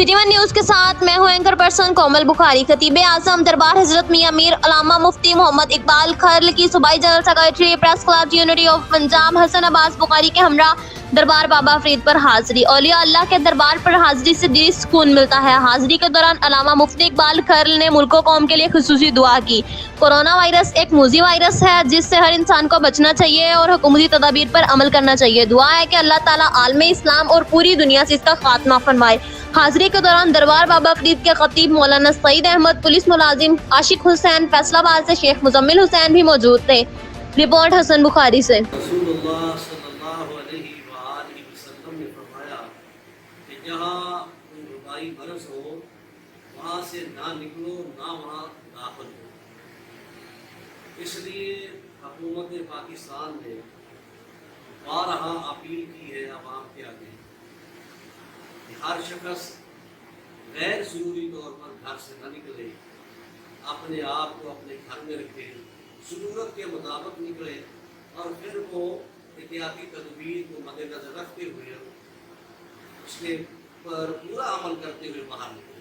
PTN news کے ساتھ میں ہوں اینکر پرسن کومل بخاری۔ خطیب اعظم دربار حضرت میاں امیر علامہ مفتی محمد اقبال کھرل کی صوبائی general secretary press club unity of Punjab Hasan Abbas Bukhari کے ہمراہ دربار بابا فرید پر حاضری۔ اولیاء اللہ کے دربار پر حاضری سے دلی سکون ملتا ہے۔ حاضری کے دوران علامہ مفتی اقبال کھرل نے ملک و قوم کے لیے خصوصی دعا کی۔ کورونا وائرس ایک موذی وائرس ہے جس سے ہر انسان کو بچنا چاہیے اور حکومتی تدابیر پر عمل کرنا چاہیے۔ دعا ہے کہ اللہ تعالیٰ عالم اسلام اور پوری دنیا سے اس کا خاتمہ فرمائے۔ حاضری کے دوران دربار بابا فرید کے خطیب مولانا سعید احمد، پولیس ملازم عاشق حسین، فیصلہ آباد سے شیخ مزمل حسین بھی موجود تھے۔ رپورٹ حسن بخاری سے۔ رسول اللہ صلی اللہ علیہ وآلہ وسلم نے فرمایا کہ جہاں کوئی وبائی مرض ہو وہاں سے نہ نکلو نہ وہاں داخل ہو۔ اس لیے حکومت پاکستان نے بارہا اپیل کی ہے عوام کے آگے کہ ہر شخص غیر ضروری طور پر گھر سے نہ نکلے، اپنے آپ کو اپنے گھر میں رکھے، ضرورت کے مطابق نکلے اور پھر وہ احتیاطی تدبیر کو مد نظر رکھتے ہوئے اس کے پر پورا عمل کرتے ہوئے باہر نکلے۔